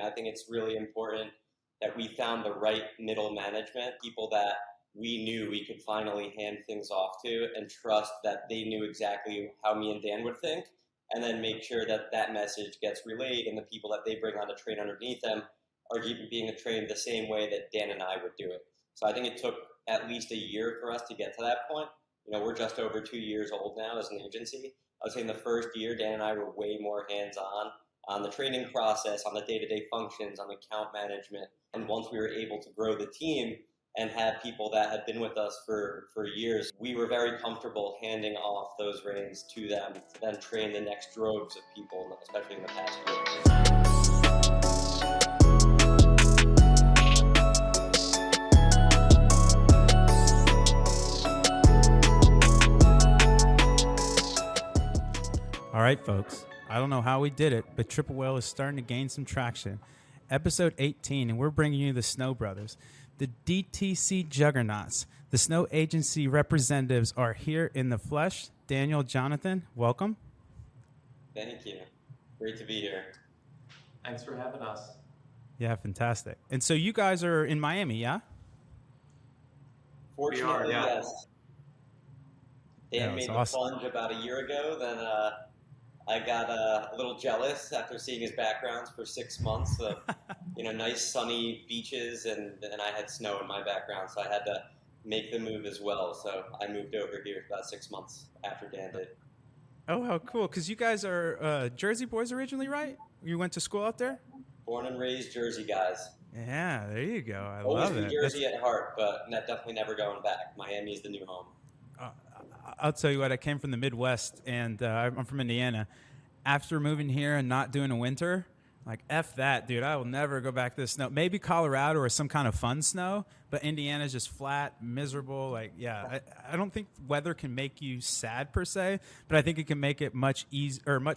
I think it's really important that we found the right middle management, people that we knew we could finally hand things off to and trust that they knew exactly how me and Dan would think, and then make sure that that message gets relayed and the people that they bring on to train underneath them are being trained the same way that Dan and I would do it. So I think it took at least a year for us to get to that point. We're just over 2 years old now as an agency. I would say in the first year, Dan and I were way more hands-on the training process, on the day-to-day functions, on account management. And once we were able to grow the team and have people that had been with us for years, we were very comfortable handing off those reins to them to then train the next droves of people, especially in the past year. All right, folks. I don't know how we did it, but Triple Whale is starting to gain some traction. Episode 18, and we're bringing you the Snow Brothers, the DTC juggernauts. The Snow Agency representatives are here in the flesh. Daniel, Jonathan, welcome. Thank you. Great to be here. Thanks for having us. Yeah, fantastic. And so you guys are in Miami, yeah? Fortunately, yeah. Yes. Dan made the plunge about a year ago, then I got a little jealous after seeing his backgrounds for 6 months of nice sunny beaches, and I had snow in my background, so I had to make the move as well. So I moved over here about 6 months after Dan did. Oh, how cool. Because you guys are Jersey boys originally, right? You went to school out there? Born and raised Jersey guys. Yeah, there you go. I Always love it. New Jersey at heart, but definitely never going back. Miami is the new home. I'll tell you what, I came from the Midwest, and I'm from Indiana. After moving here and not doing a winter, like, F that, dude. I will never go back to the snow. Maybe Colorado or some kind of fun snow, but Indiana's just flat, miserable. Like, yeah, I don't think weather can make you sad per se, but I think it can make it much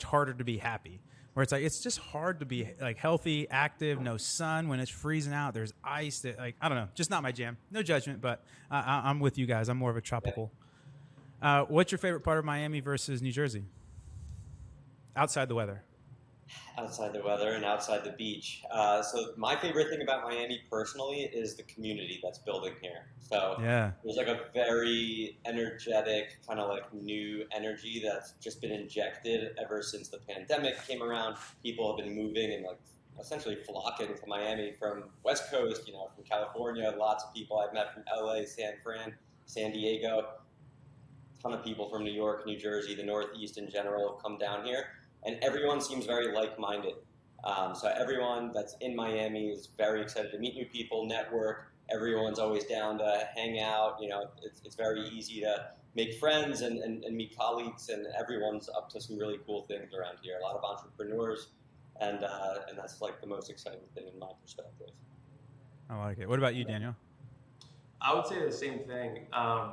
harder to be happy. Where it's like, it's just hard to be like healthy, active, no sun when it's freezing out. There's ice. I don't know, just not my jam. No judgment, but I'm with you guys. I'm more of a tropical. What's your favorite part of Miami versus New Jersey? Outside the weather. Outside the weather and outside the beach. So my favorite thing about Miami personally is the community that's building here. So yeah, there's like a very energetic, kind of like new energy that's just been injected ever since the pandemic came around. People have been moving and like essentially flocking to Miami from West Coast, from California. Lots of people I've met from LA, San Fran, San Diego. A ton of people from New York, New Jersey, the Northeast in general have come down here. And everyone seems very like-minded. So everyone that's in Miami is very excited to meet new people, network. Everyone's always down to hang out. It's very easy to make friends and meet colleagues, and everyone's up to some really cool things around here. A lot of entrepreneurs, and that's like the most exciting thing in my perspective. I like it. What about you, Daniel? I would say the same thing. I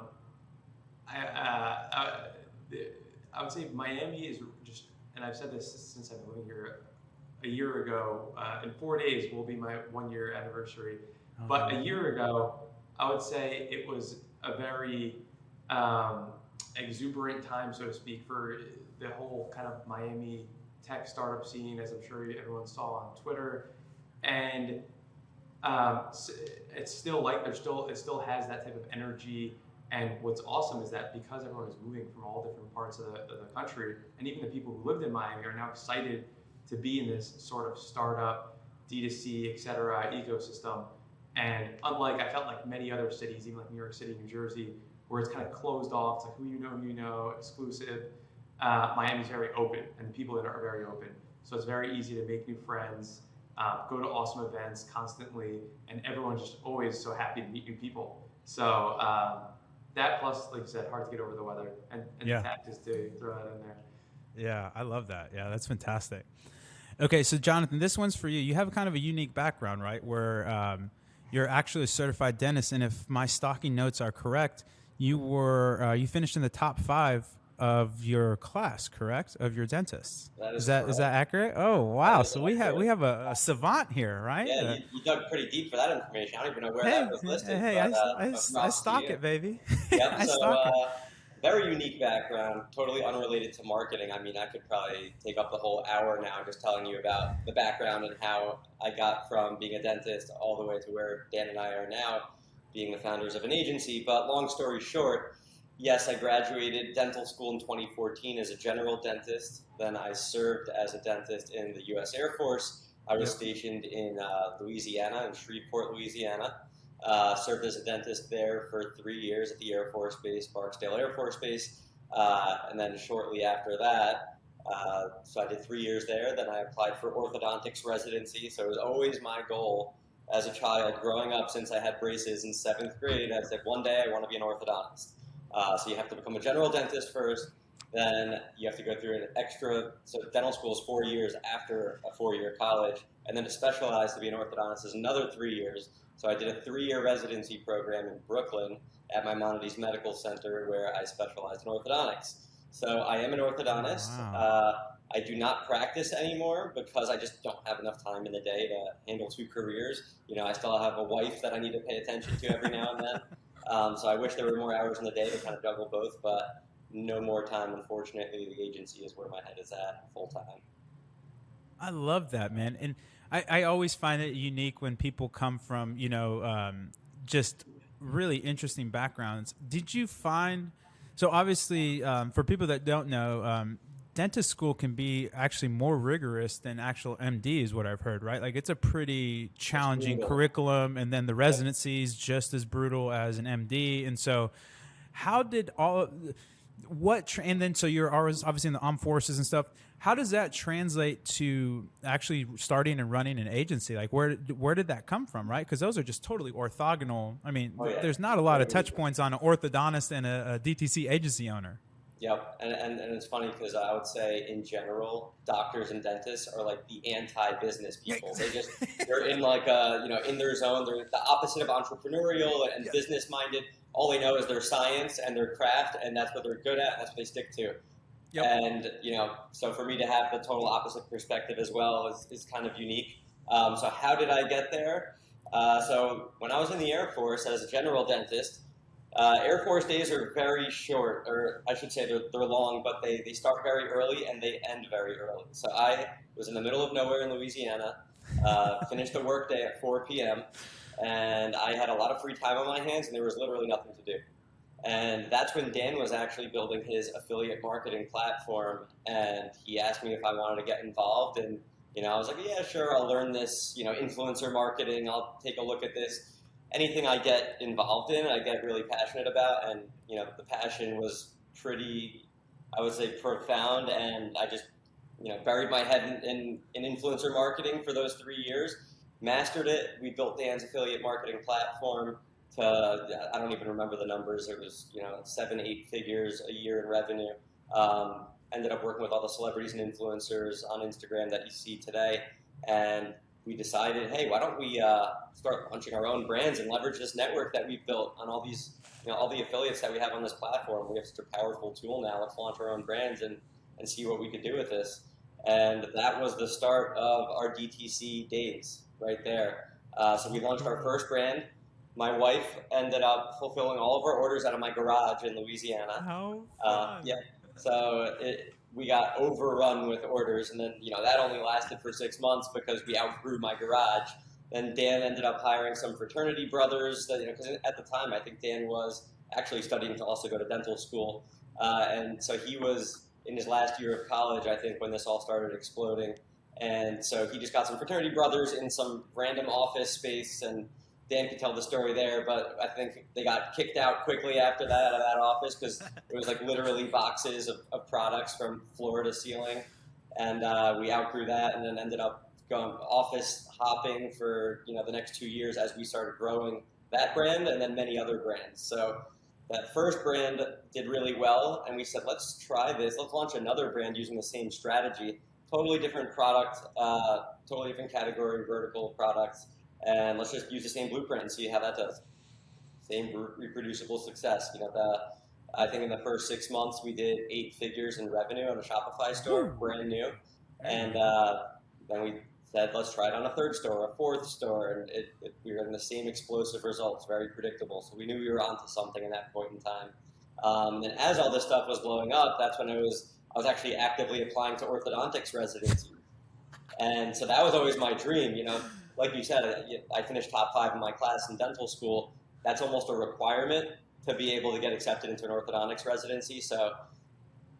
would say Miami is just, and I've said this since I've been living here, a year ago, in 4 days will be my 1 year anniversary. Oh, but a year ago, I would say it was a very exuberant time, so to speak, for the whole kind of Miami tech startup scene, as I'm sure everyone saw on Twitter. And it's still like it still has that type of energy. And what's awesome is that because everyone is moving from all different parts of the country, and even the people who lived in Miami are now excited to be in this sort of startup, D2C, et cetera, ecosystem. And unlike, I felt like many other cities, even like New York City, New Jersey, where it's kind of closed off, it's like who you know, exclusive. Miami's very open, and the people that are very open. So it's very easy to make new friends, go to awesome events constantly, and everyone's just always so happy to meet new people. So that plus, like you said, hard to get over the weather, and yeah. The tech just to throw that in there. Yeah, I love that. Yeah, that's fantastic. Okay, so Jonathan, this one's for you. You have kind of a unique background, right, where you're actually a certified dentist, and if my stocking notes are correct, you finished in the top 5 of your class, correct? Of your dentists. Is that accurate? Oh wow! So we have a savant here, right? Yeah, you dug pretty deep for that information. I don't even know where that was listed. Hey, I stock it, baby. Yep. I stock it. very unique background, totally unrelated to marketing. I mean, I could probably take up the whole hour now just telling you about the background and how I got from being a dentist all the way to where Dan and I are now, being the founders of an agency. But long story short, yes, I graduated dental school in 2014 as a general dentist. Then I served as a dentist in the U.S. Air Force. I was stationed in Louisiana, in Shreveport, Louisiana. Served as a dentist there for 3 years at the Air Force Base, Barksdale Air Force Base. And then shortly after that, so I did 3 years there. Then I applied for orthodontics residency. So it was always my goal as a child growing up, since I had braces in 7th grade. I said, one day I want to be an orthodontist. So you have to become a general dentist first. Then you have to go through an extra, so dental school is 4 years after a 4-year college. And then to specialize to be an orthodontist is another 3 years. So I did a 3-year residency program in Brooklyn at Maimonides Medical Center where I specialized in orthodontics. So I am an orthodontist. Wow. I do not practice anymore because I just don't have enough time in the day to handle 2 careers. You know, I still have a wife that I need to pay attention to every now and then. So I wish there were more hours in the day to kind of juggle both, but no more time, unfortunately. The agency is where my head is at full time. I love that, man. And I always find it unique when people come from, just really interesting backgrounds. Did you find, so obviously, for people that don't know, dentist school can be actually more rigorous than actual MD is what I've heard, right? Like it's a pretty challenging curriculum, and then the residency is just as brutal as an MD. And so how did and then so you're always obviously in the armed forces and stuff. How does that translate to actually starting and running an agency? Like where did that come from, right? Because those are just totally orthogonal. I mean, there's not a lot of touch points on an orthodontist and a DTC agency owner. Yep, and it's funny because I would say in general, doctors and dentists are like the anti-business people. They're in like in their zone. They're the opposite of entrepreneurial and business-minded. All they know is their science and their craft, and that's what they're good at, and that's what they stick to. Yep. And so for me to have the total opposite perspective as well is kind of unique. So how did I get there? So when I was in the Air Force as a general dentist, Air Force days are very short, or I should say they're long, but they start very early and they end very early. So I was in the middle of nowhere in Louisiana, finished the workday at 4 p.m., and I had a lot of free time on my hands, and there was literally nothing to do. And that's when Dan was actually building his affiliate marketing platform, and he asked me if I wanted to get involved, and I was like, yeah, sure, I'll learn this, influencer marketing, I'll take a look at this. Anything I get involved in, I get really passionate about, and the passion was pretty, I would say, profound, and I just buried my head in influencer marketing for those 3 years, mastered it. We built Dan's affiliate marketing platform to, I don't even remember the numbers. It was 7-8 figures a year in revenue. Ended up working with all the celebrities and influencers on Instagram that you see today, and we decided, hey, why don't we start launching our own brands and leverage this network that we've built on all these, all the affiliates that we have on this platform. We have such a powerful tool now. Let's launch our own brands and see what we could do with this. And that was the start of our DTC days right there. So we launched our first brand. My wife ended up fulfilling all of our orders out of my garage in Louisiana. How fun. Yeah. So we got overrun with orders, and then that only lasted for 6 months because we outgrew my garage. Then Dan ended up hiring some fraternity brothers that because at the time I think Dan was actually studying to also go to dental school, and so he was in his last year of college, I think, when this all started exploding. And so he just got some fraternity brothers in some random office space, and Dan could tell the story there, but I think they got kicked out quickly after that out of that office because it was like literally boxes of products from floor to ceiling. And we outgrew that and then ended up going office hopping for the next 2 years as we started growing that brand and then many other brands. So that first brand did really well, and we said, let's try this. Let's launch another brand using the same strategy. Totally different product, totally different category, vertical products. And let's just use the same blueprint and see how that does. Same reproducible success. I think in the first 6 months we did 8 figures in revenue on a Shopify store, brand new. And then we said, let's try it on a 3rd store, a 4th store, and we were in the same explosive results, very predictable. So we knew we were onto something in that point in time. And as all this stuff was blowing up, that's when I was actually actively applying to orthodontics residency. And so that was always my dream, like you said, I finished top 5 in my class in dental school. That's almost a requirement to be able to get accepted into an orthodontics residency. So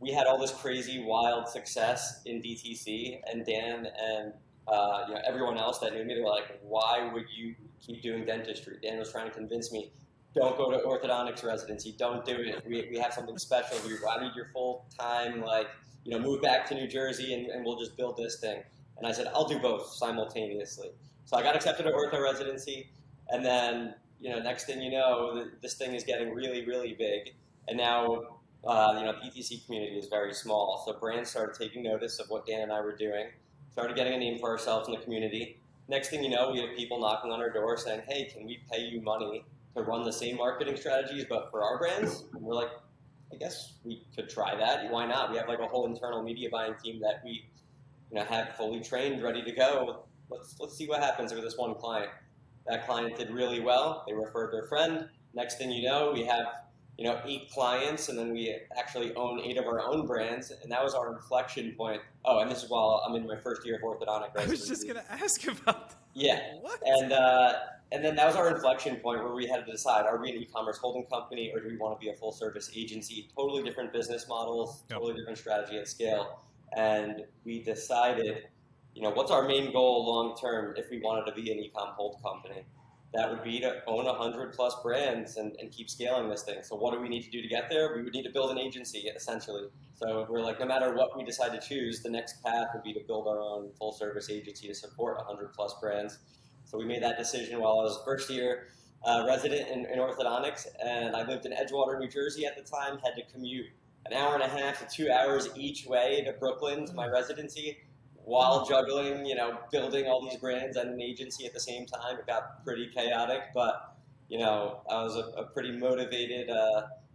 we had all this crazy, wild success in DTC, and Dan and everyone else that knew me, they were like, why would you keep doing dentistry? Dan was trying to convince me, don't go to orthodontics residency, don't do it. We have something special. I need your full time, move back to New Jersey and we'll just build this thing. And I said, I'll do both simultaneously. So I got accepted to ortho residency, and then, next thing you know, this thing is getting really, really big. And now, the DTC community is very small. So brands started taking notice of what Dan and I were doing, started getting a name for ourselves in the community. Next thing you know, we have people knocking on our door saying, hey, can we pay you money to run the same marketing strategies, but for our brands? And we're like, I guess we could try that. Why not? We have like a whole internal media buying team that we have fully trained, ready to go. Let's see what happens with this one client. That client did really well. They referred their friend. Next thing you know, we have 8 clients, and then we actually own 8 of our own brands, and that was our inflection point. Oh, and this is while I'm in my first year of orthodontic residency. I was just gonna ask about that. Yeah. What? And then that was our inflection point where we had to decide, are we an e-commerce holding company or do we want to be a full service agency? Totally different business models, totally different strategy at scale. And we decided, what's our main goal long term if we wanted to be an e-com hold company? That would be to own 100 plus brands and keep scaling this thing. So what do we need to do to get there? We would need to build an agency, essentially. So we're like, no matter what we decide to choose, the next path would be to build our own full service agency to support 100 plus brands. So we made that decision while I was first year resident in orthodontics, and I lived in Edgewater, New Jersey at the time, had to commute an hour and a half to 2 hours each way to Brooklyn to my residency while juggling, building all these brands and an agency at the same time. It got pretty chaotic, but, I was a pretty motivated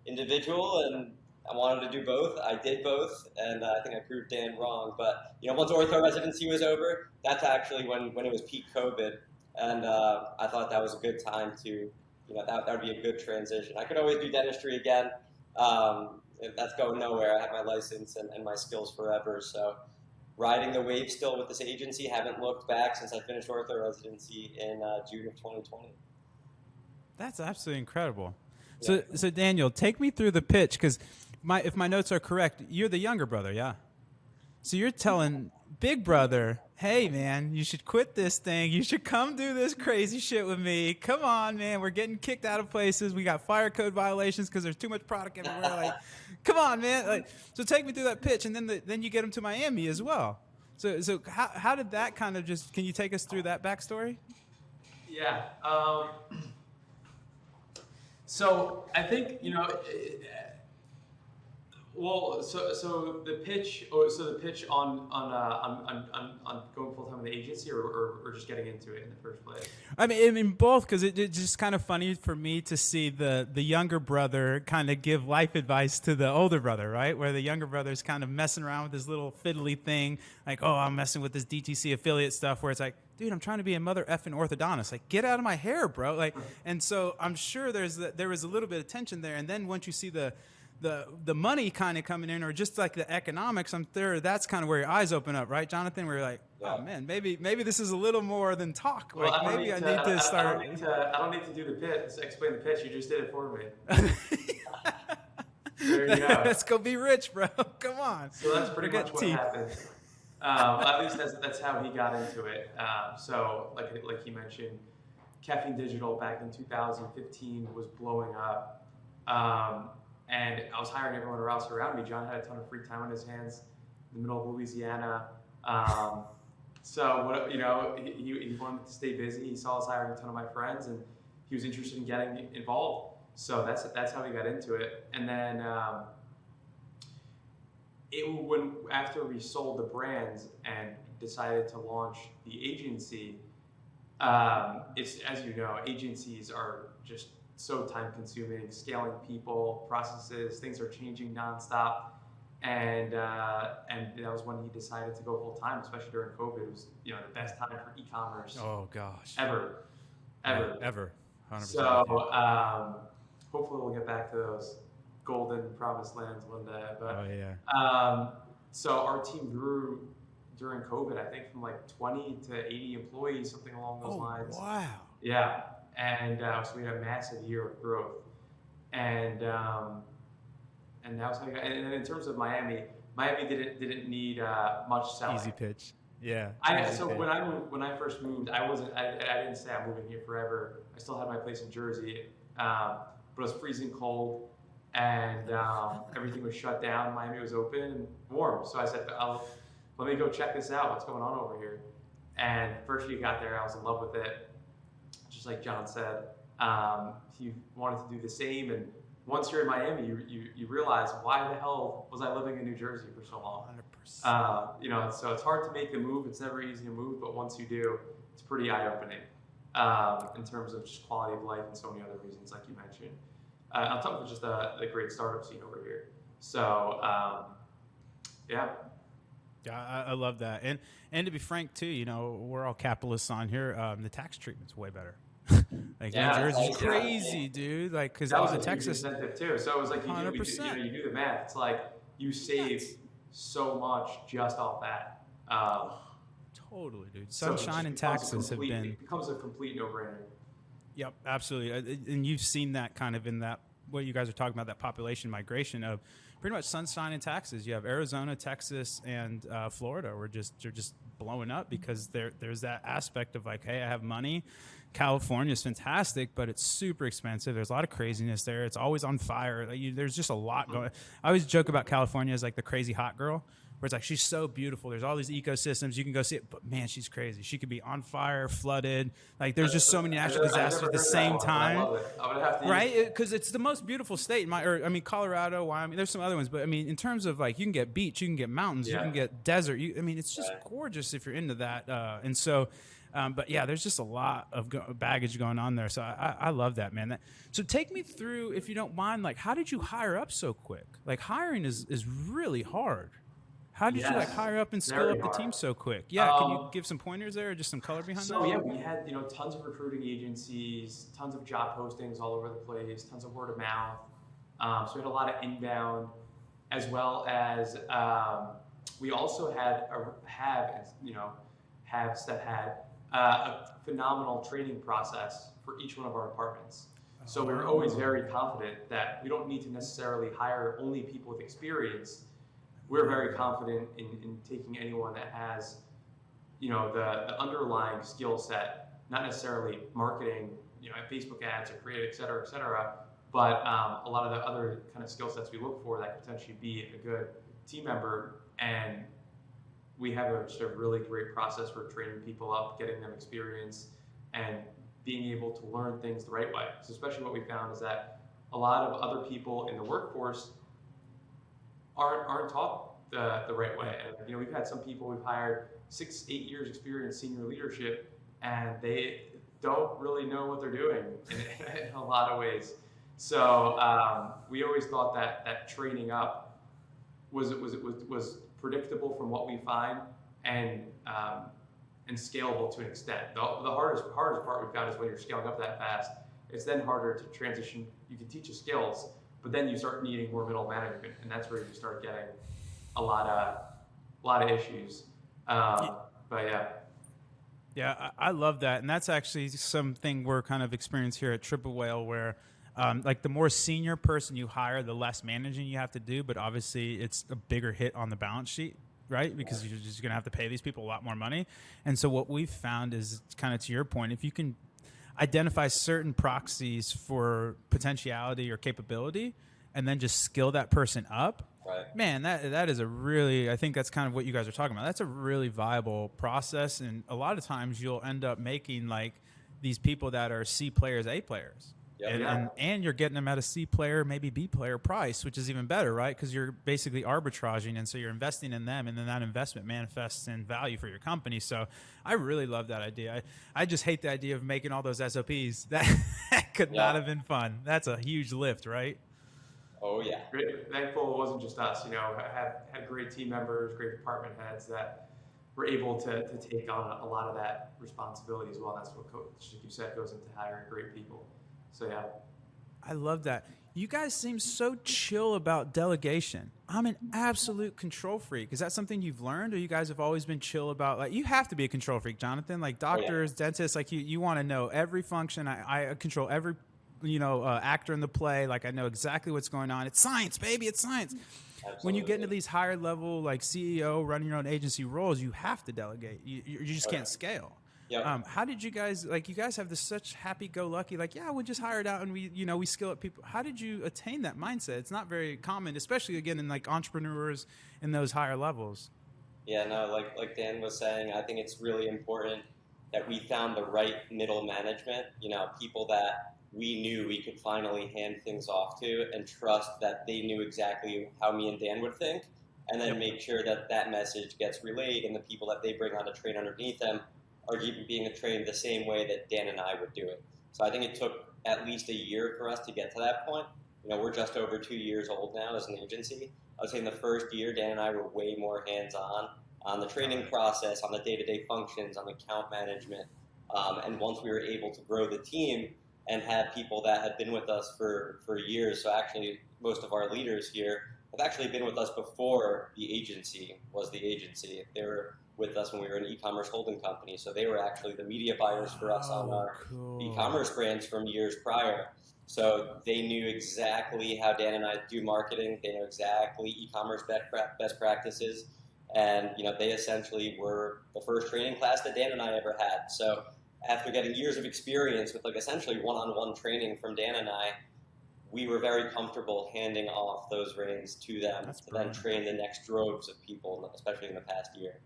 individual, and I wanted to do both. I did both, and I think I proved Dan wrong. But, once ortho residency was over, that's actually when it was peak COVID. And I thought that was a good time to, that would be a good transition. I could always do dentistry again. That's going nowhere. I have my license and my skills forever. So riding the wave still with this agency, haven't looked back since I finished ortho residency in June of 2020. That's absolutely incredible. Yeah. So Daniel, take me through the pitch, because if my notes are correct, you're the younger brother, yeah? So you're telling big brother, hey, man, you should quit this thing. You should come do this crazy shit with me. Come on, man. We're getting kicked out of places. We got fire code violations because there's too much product everywhere. Like, come on, man. So take me through that pitch, and then you get them to Miami as well. So how did that kind of just? Can you take us through that backstory? Yeah. So I think well, so the pitch, on going full time in the agency, or just getting into it in the first place. I mean both, because it's just kind of funny for me to see the younger brother kind of give life advice to the older brother, right? Where the younger brother's kind of messing around with this little fiddly thing, like, oh, I'm messing with this DTC affiliate stuff, where it's like, dude, I'm trying to be a mother effing orthodontist. Like, get out of my hair, bro. Like, and so I'm sure there was a little bit of tension there, and then once you see the money kind of coming in, or just like the economics, that's kind of where your eyes open up, right, Jonathan? Where you're like, oh man, maybe this is a little more than talk. Well, like, maybe I need to start. I don't need to do the pitch. Explain the pitch. You just did it for me. There you go. Let's go be rich, bro. Come on. So that's pretty much what happened. At least that's how he got into it. So like he mentioned, Caffeine Digital back in 2015 was blowing up. And I was hiring everyone else around me. John had a ton of free time on his hands in the middle of Louisiana. So he wanted to stay busy. He saw us hiring a ton of my friends, and he was interested in getting involved. So that's how he got into it. And then after we sold the brands and decided to launch the agency, it's, as you know, agencies are just so time consuming, scaling people, processes, things are changing nonstop. And that was when he decided to go full time, especially during COVID. It was, the best time for e-commerce. Oh gosh. Ever. 100%. So hopefully we'll get back to those golden promised lands one day. But Oh yeah. so our team grew during COVID, I think from like 20 to 80 employees, something along those lines. Wow. Yeah, and so we had a massive year of growth, and that was how we got. And then in terms of Miami didn't need much selling. Easy pitch. Yeah. So when I first moved, I didn't say I'm moving here forever. I still had my place in Jersey, but it was freezing cold, and everything was shut down. Miami was open and warm, so I said, let me go check this out. What's going on over here? And first year you got there, I was in love with it. Just like John said, he wanted to do the same. And once you're in Miami, you realize, why the hell was I living in New Jersey for so long? 100%. So it's hard to make the move. It's never easy to move, but once you do, it's pretty eye-opening in terms of just quality of life and so many other reasons, like you mentioned. On top of just the great startup scene over here. So, yeah. Yeah, I love that. And to be frank too, we're all capitalists on here. The tax treatment's way better. Like New Jersey's crazy, dude. Like, because that was in a Texas, huge incentive too. So it was like you do the math. It's like you save so much just off that. Totally, dude. Sunshine and taxes have been. It becomes a complete no-brainer. Yep, absolutely. And you've seen that kind of in that what you guys are talking about, that population migration of pretty much sunshine and taxes. You have Arizona, Texas, and Florida where they're just blowing up because there's that aspect of like, hey, I have money. California is fantastic, but it's super expensive. There's a lot of craziness there. It's always on fire. There's just a lot going. I always joke about California as like the crazy hot girl, where it's like she's so beautiful. There's all these ecosystems. You can go see it, but man, she's crazy. She could be on fire, flooded. Like there's just so many natural disasters at the same time, right? Because it's the most beautiful state. Colorado, Wyoming. There's some other ones, but I mean, in terms of like, you can get beach, you can get mountains, you can get desert. It's just gorgeous if you're into that. And so. But yeah, there's just a lot of baggage going on there. So I love that, man. So take me through, if you don't mind, like, how did you hire up so quick? Like, hiring is really hard. How did you hire up and scale up the team so quick? Yeah, can you give some pointers there or just some color behind that? So yeah, we had tons of recruiting agencies, tons of job postings all over the place, tons of word of mouth. So we had a lot of inbound, as well as we also had a phenomenal training process for each one of our departments. So we were always very confident that we don't need to necessarily hire only people with experience. We're very confident in taking anyone that has, the underlying skill set, not necessarily marketing, Facebook ads or creative, et cetera, but a lot of the other kind of skill sets we look for that could potentially be a good team member. And we have just a really great process for training people up, getting them experience, and being able to learn things the right way. So especially what we found is that a lot of other people in the workforce aren't taught the right way. And we've had some people we've hired 6-8 years experience senior leadership, and they don't really know what they're doing in a lot of ways. So we always thought that training up was predictable from what we find, and scalable to an extent. The hardest part we've got is when you're scaling up that fast. It's then harder to transition. You can teach the skills, but then you start needing more middle management, and that's where you start getting a lot of issues. But yeah. Yeah, I love that, and that's actually something we're kind of experiencing here at Triple Whale, where like the more senior person you hire, the less managing you have to do, but obviously it's a bigger hit on the balance sheet, right? Because you're just going to have to pay these people a lot more money. And so what we've found is, kind of to your point, if you can identify certain proxies for potentiality or capability and then just skill that person up, right, man, that is a really, I think that's kind of what you guys are talking about. That's a really viable process. And a lot of times you'll end up making like these people that are C players, A players. And you're getting them at a C player, maybe B player price, which is even better, right? Because you're basically arbitraging, and so you're investing in them, and then that investment manifests in value for your company. So I really love that idea. I just hate the idea of making all those SOPs. That could not have been fun. That's a huge lift, right? Oh yeah. Thankful it wasn't just us. Had great team members, great department heads that were able to take on a lot of that responsibility as well. And that's what, like you said, goes into hiring great people. So yeah, I love that. You guys seem so chill about delegation. I'm an absolute control freak. Is that something you've learned, or you guys have always been chill about? Like, you have to be a control freak, Jonathan. Like Oh, yeah. doctors, dentists, like you want to know every function. I control every, actor in the play. Like I know exactly what's going on. It's science, baby. It's science. When you get into Absolutely. these higher level, like CEO, running your own agency roles, you have to delegate. You just Oh, can't yeah. scale. Yep. How did you guys like? You guys have this such happy-go-lucky, like, yeah, we'll just hire it out and we skill up people. How did you attain that mindset? It's not very common, especially again in like entrepreneurs in those higher levels. Yeah, no, like Dan was saying, I think it's really important that we found the right middle management, people that we knew we could finally hand things off to and trust that they knew exactly how me and Dan would think, and then Yep. make sure that that message gets relayed and the people that they bring on to train underneath them are being trained the same way that Dan and I would do it. So I think it took at least a year for us to get to that point. We're just over 2 years old now as an agency. I would say in the first year, Dan and I were way more hands-on the training process, on the day-to-day functions, on account management. And once we were able to grow the team and have people that had been with us for years, so actually most of our leaders here have actually been with us before the agency was the agency. They were with us when we were an e-commerce holding company, so they were actually the media buyers for us on our Cool. e-commerce brands from years prior. So they knew exactly how Dan and I do marketing. They know exactly e-commerce best practices. And they essentially were the first training class that Dan and I ever had. So after getting years of experience with like essentially one-on-one training from Dan and I, we were very comfortable handing off those reins to them That's to then brilliant. train the next droves of people, especially in the past year.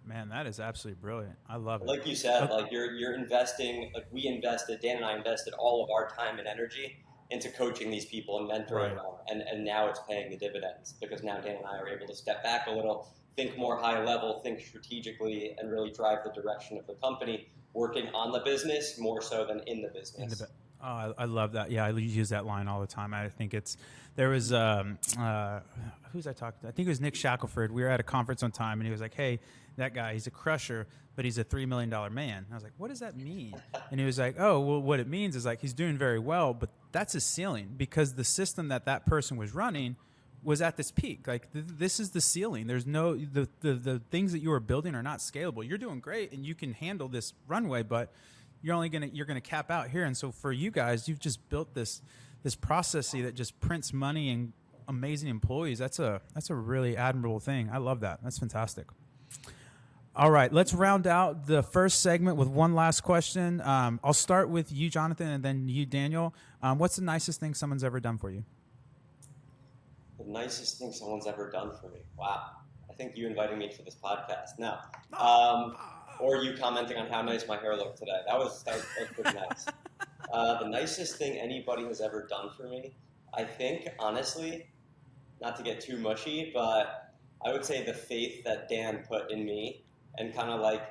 Man, that is absolutely brilliant. I love it. Like you said, like you're investing, like we invested, Dan and I invested all of our time and energy into coaching these people and mentoring Right. them, and now it's paying the dividends because now Dan and I are able to step back a little, think more high level, think strategically, and really drive the direction of the company, working on the business more so than in the In the business. I love that. Yeah, I use that line all the time. I think there was who's I talked to? I think it was Nick Shackelford. We were at a conference one time, and he was like, "Hey, that guy, he's a crusher, but he's a $3 million man." And I was like, "What does that mean?" And he was like, "Oh, well, what it means is like he's doing very well, but that's his ceiling because the system that person was running was at this peak. Like this is the ceiling. There's no the things that you are building are not scalable. You're doing great, and you can handle this runway, but you're gonna cap out here. And so for you guys, you've just built this processy that just prints money and amazing employees. That's a really admirable thing. I love that. That's fantastic. All right, let's round out the first segment with one last question. I'll start with you, Jonathan, and then you, Daniel. What's the nicest thing someone's ever done for you? The nicest thing someone's ever done for me. Wow. I think you inviting me to this podcast. No. Or you commenting on how nice my hair looked today. That was pretty nice. The nicest thing anybody has ever done for me, I think, honestly, not to get too mushy, but I would say the faith that Dan put in me and kind of like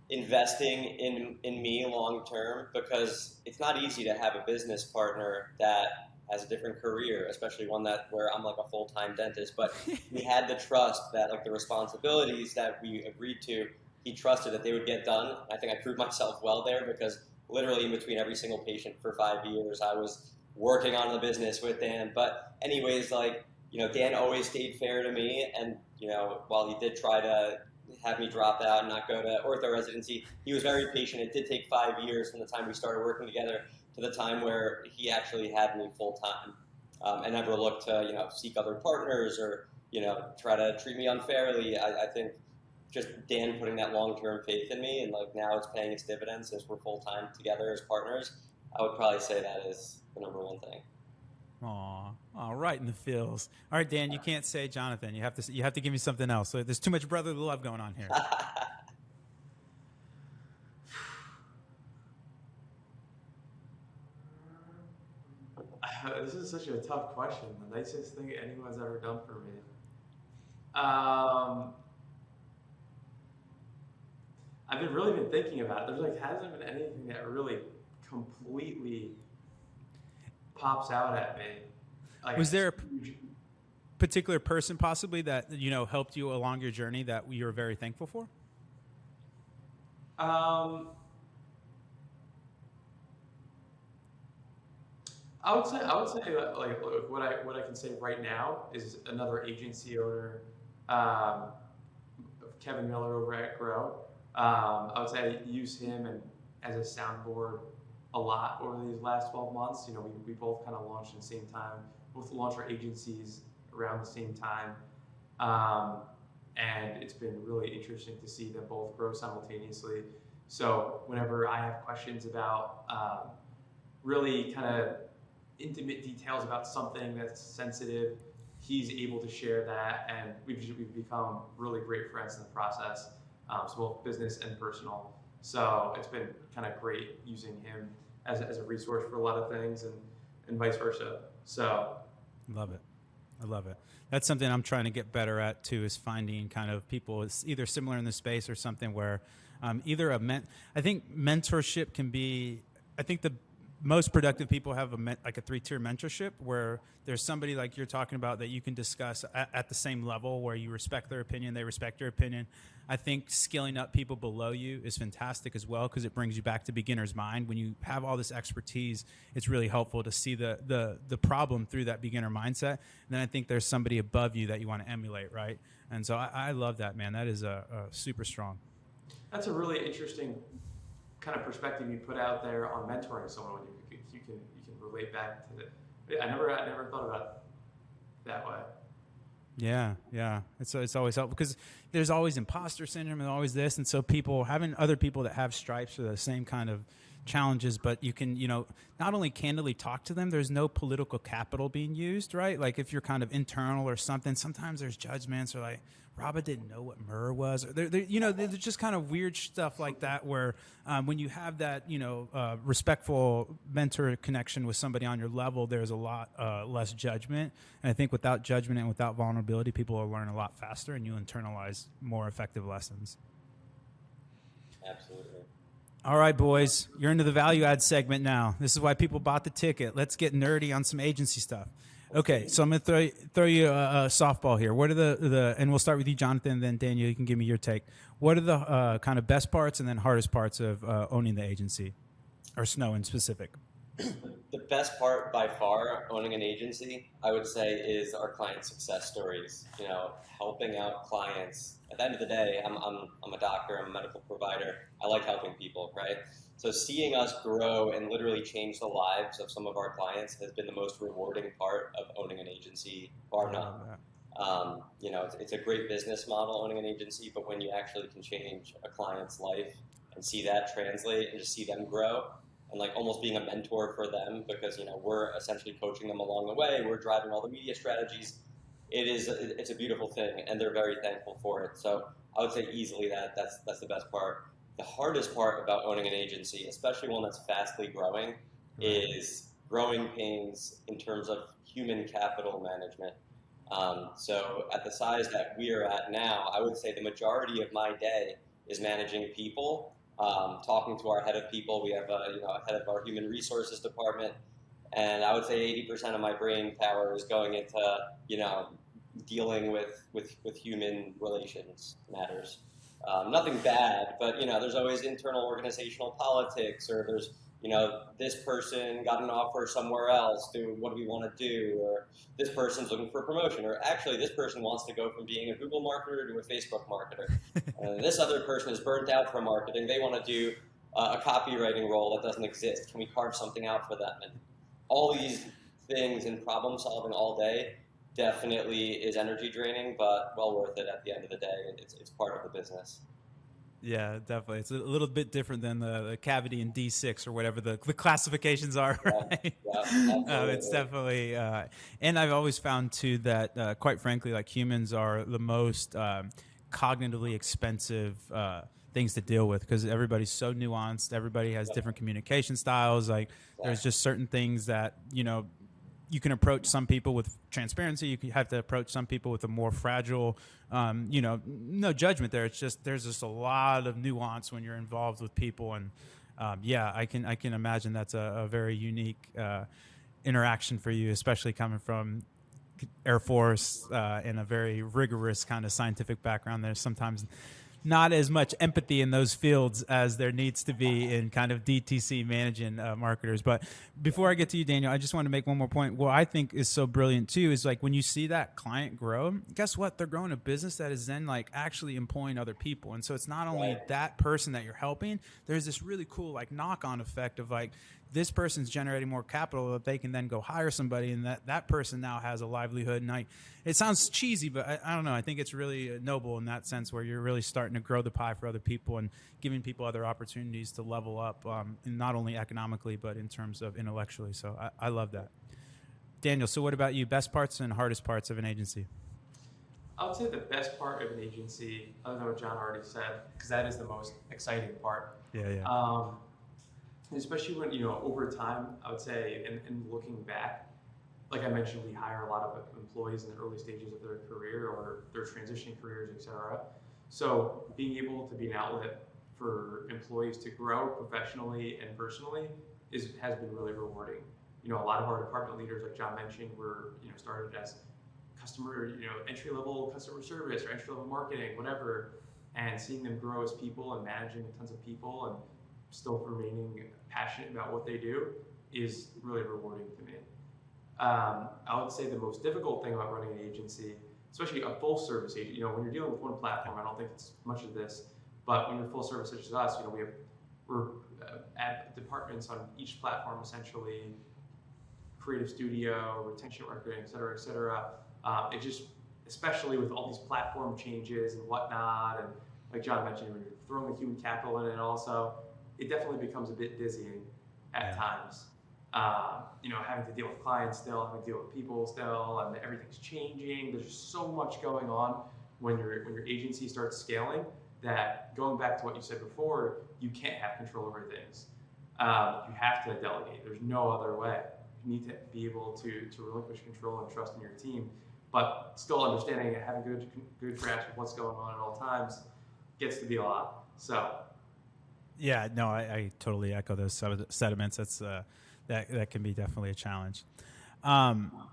investing in me long term, because it's not easy to have a business partner that has a different career, especially one where I'm like a full-time dentist. But we had the trust that like the responsibilities that we agreed to, he trusted that they would get done. I think I proved myself well there because literally in between every single patient for 5 years, I was working on the business with Dan. But anyways, like, Dan always stayed fair to me. And, while he did try to have me drop out and not go to ortho residency, he was very patient. It did take 5 years from the time we started working together to the time where he actually had me full time, and never looked to seek other partners or try to treat me unfairly. I think just Dan putting that long term faith in me, and like now it's paying its dividends since we're full time together as partners. I would probably say that is the number one thing. Aw, right in the feels. All right, Dan, you can't say Jonathan. You have to give me something else. So there's too much brotherly love going on here. This is such a tough question. The nicest thing anyone's ever done for me. I've really been thinking about it. There's hasn't been anything that really completely pops out at me. Was there a particular person possibly that helped you along your journey that you were very thankful for? I would say that, like what I can say right now is another agency owner, um, Kevin Miller over at Grow. I would say I use him and as a soundboard a lot over these last 12 months. You know, we both kind of launched at the same time, both launched our agencies around the same time. Um, and it's been really interesting to see them both grow simultaneously. So whenever I have questions about really kind of intimate details about something that's sensitive, he's able to share that, and we've become really great friends in the process, so both business and personal. So it's been kind of great using him as a resource for a lot of things, and vice versa. So Love it. I love it. That's something I'm trying to get better at too, is finding kind of people either similar in the space or something where either I think mentorship can be, I think the most productive people have like a 3-tier mentorship where there's somebody like you're talking about that you can discuss at the same level where you respect their opinion, they respect your opinion. I think skilling up people below you is fantastic as well because it brings you back to beginner's mind. When you have all this expertise, it's really helpful to see the problem through that beginner mindset. And then I think there's somebody above you that you want to emulate, right? And so I love that, man. That is a super strong. that's a really interesting kind of perspective you put out there on mentoring someone when you can relate back to it. I never thought about it that way. Yeah. It's always helpful because there's always imposter syndrome and always this, and so having other people that have stripes or the same kind of challenges, but you can, not only candidly talk to them, there's no political capital being used, right? Like if you're kind of internal or something, sometimes there's judgments or like, Robert didn't know what myrrh was. Or there's just kind of weird stuff like that where when you have that, respectful mentor connection with somebody on your level, there's a lot less judgment. And I think without judgment and without vulnerability, people will learn a lot faster and you internalize more effective lessons. Absolutely. All right, boys, you're into the value add segment now. This is why people bought the ticket. Let's get nerdy on some agency stuff. Okay, so I'm going to throw you a softball here. What are the and we'll start with you, Jonathan, and then Daniel, you can give me your take. What are the kind of best parts and then hardest parts of owning the agency, or Snow in specific? The best part by far owning an agency, I would say, is our client success stories. Helping out clients. At the end of the day, I'm a doctor, I'm a medical provider. I like helping people, right? So seeing us grow and literally change the lives of some of our clients has been the most rewarding part of owning an agency, bar none. It's a great business model owning an agency, but when you actually can change a client's life and see that translate and just see them grow, and like almost being a mentor for them because we're essentially coaching them along the way. We're driving all the media strategies. It's a beautiful thing, and they're very thankful for it. So I would say easily that's the best part. The hardest part about owning an agency, especially one that's fastly growing, is growing pains in terms of human capital management. So at the size that we are at now, I would say the majority of my day is managing people. Talking to our head of people. We have a head of our human resources department, and I would say 80% of my brain power is going into dealing with human relations matters. Nothing bad, but there's always internal organizational politics, or there's this person got an offer somewhere else. What do we want to do? Or this person's looking for a promotion, or actually this person wants to go from being a Google marketer to a Facebook marketer. This other person is burnt out from marketing. They want to do a copywriting role that doesn't exist. Can we carve something out for them? And all these things and problem solving all day definitely is energy draining, but well worth it at the end of the day. It's part of the business. Yeah, definitely. It's a little bit different than the cavity in D6 or whatever the classifications are, right? Yeah, it's definitely, and I've always found too that quite frankly, like humans are the most cognitively expensive things to deal with because everybody's so nuanced. Everybody has different communication styles. Like there's just certain things that, you can approach some people with transparency. You can have to approach some people with a more fragile, no judgment there. It's just, there's just a lot of nuance when you're involved with people. And I can imagine that's a very unique interaction for you, especially coming from Air Force and a very rigorous kind of scientific background. There's sometimes not as much empathy in those fields as there needs to be in kind of DTC managing marketers. But before I get to you, Daniel, I just want to make one more point. What I think is so brilliant too is like when you see that client grow, guess what? They're growing a business that is then like actually employing other people. And so it's not only that person that you're helping, there's this really cool like knock-on effect of like, this person's generating more capital that they can then go hire somebody, and that person now has a livelihood. And it sounds cheesy, but I don't know. I think it's really noble in that sense where you're really starting to grow the pie for other people and giving people other opportunities to level up, and not only economically, but in terms of intellectually. So I love that. Daniel, so what about you? Best parts and hardest parts of an agency? I would say the best part of an agency, other than what John already said, because that is the most exciting part. Yeah. Especially when, over time, I would say, and looking back, like I mentioned, we hire a lot of employees in the early stages of their career or their transitioning careers, etc. So being able to be an outlet for employees to grow professionally and personally has been really rewarding. A lot of our department leaders, like John mentioned, were started as customer, entry-level customer service or entry-level marketing, whatever, and seeing them grow as people and managing tons of people and still remaining passionate about what they do is really rewarding to me. I would say the most difficult thing about running an agency, especially a full service agency, when you're dealing with one platform, I don't think it's much of this, but when you're full service such as us, we're at departments on each platform, essentially, creative studio, retention marketing, et cetera, et cetera. It just, especially with all these platform changes and whatnot, and like John mentioned, when you're throwing the human capital in it also, it definitely becomes a bit dizzying at times. Having to deal with clients still, having to deal with people still, and everything's changing. There's just so much going on when your agency starts scaling that, going back to what you said before, you can't have control over things. You have to delegate. There's no other way. You need to be able to relinquish control and trust in your team, but still understanding and having good grasp of what's going on at all times gets to be a lot. So. Yeah, no, I totally echo those sentiments. That can be definitely a challenge.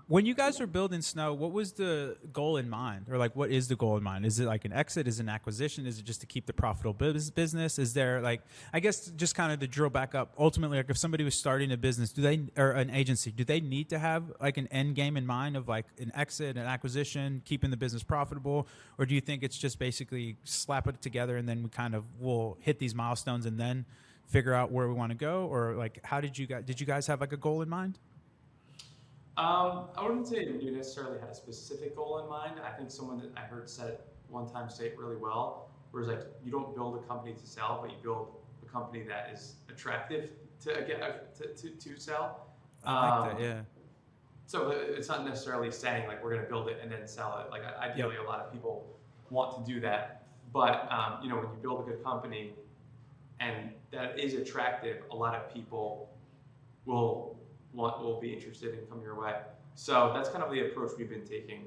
When you guys are building Snow, what was the goal in mind? Or like, what is the goal in mind? Is it like an exit? Is it an acquisition? Is it just to keep the profitable business? Is there like, I guess just kind of to drill back up, ultimately, like if somebody was starting a business, or an agency, do they need to have like an end game in mind of like an exit, an acquisition, keeping the business profitable? Or do you think it's just basically slap it together and then we'll hit these milestones and then figure out where we want to go? Or like, did you guys have like a goal in mind? I wouldn't say you necessarily had a specific goal in mind. I think someone that I heard say it really well, where it's like, you don't build a company to sell, but you build a company that is attractive to sell. I like that, yeah. So it's not necessarily saying like we're going to build it and then sell it. Like ideally, a lot of people want to do that, but when you build a good company and that is attractive, a lot of people will be interested in coming your way. So that's kind of the approach we've been taking.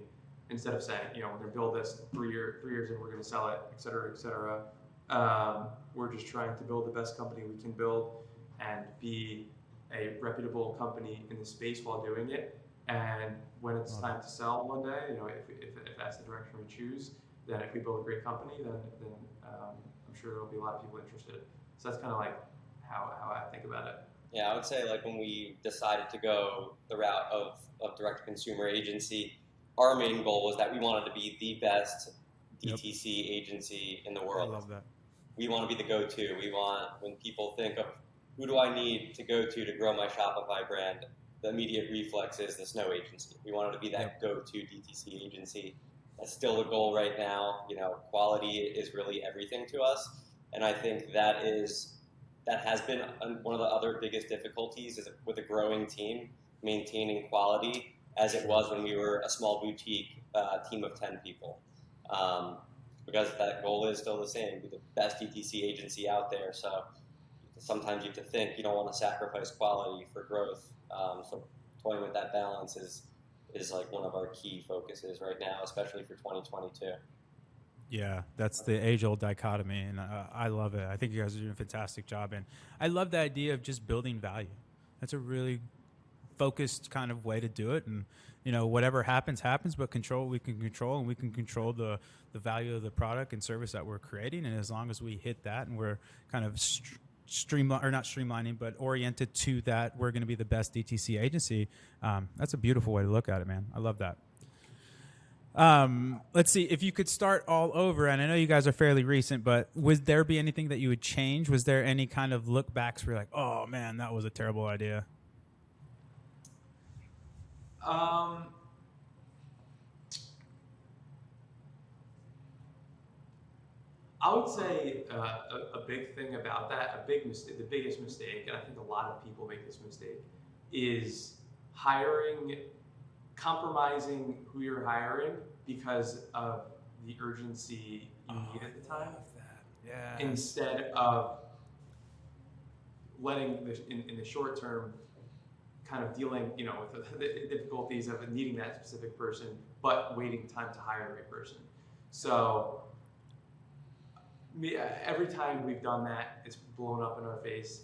Instead of saying, we're going to build this 3 years and we're going to sell it, et cetera, et cetera. We're just trying to build the best company we can build and be a reputable company in the space while doing it. And when it's time to sell one day, if that's the direction we choose, then if we build a great company, then I'm sure there'll be a lot of people interested. So that's kind of like how I think about it. Yeah, I would say like when we decided to go the route of direct-to-consumer agency, our main goal was that we wanted to be the best DTC agency in the world. I love that. We want to be the go-to. We want, when people think of who do I need to go to grow my Shopify brand, the immediate reflex is the Snow agency. We wanted to be that go-to DTC agency. That's still the goal right now. Quality is really everything to us. And I think that has been one of the other biggest difficulties is with a growing team, maintaining quality as it was when we were a small boutique team of 10 people. Because that goal is still the same, be the best DTC agency out there. So sometimes you have to think you don't want to sacrifice quality for growth. So toying with that balance is like one of our key focuses right now, especially for 2022. Yeah, that's the age-old dichotomy, and I love it. I think you guys are doing a fantastic job, and I love the idea of just building value. That's a really focused kind of way to do it. And, whatever happens, but we can control, and we can control the value of the product and service that we're creating. And as long as we hit that and we're kind of not streamlining, but oriented to that, we're going to be the best DTC agency. That's a beautiful way to look at it, man. I love that. Let's see, if you could start all over, and I know you guys are fairly recent, but would there be anything that you would change? Was there any kind of look backs where you're like, oh man, that was a terrible idea? I would say a big thing about that, the biggest mistake, and I think a lot of people make this mistake, is compromising who you're hiring because of the urgency you need at the time. Yeah. Instead of letting in the short term, kind of dealing, with the difficulties of needing that specific person, but waiting time to hire the right person. So every time we've done that, it's blown up in our face,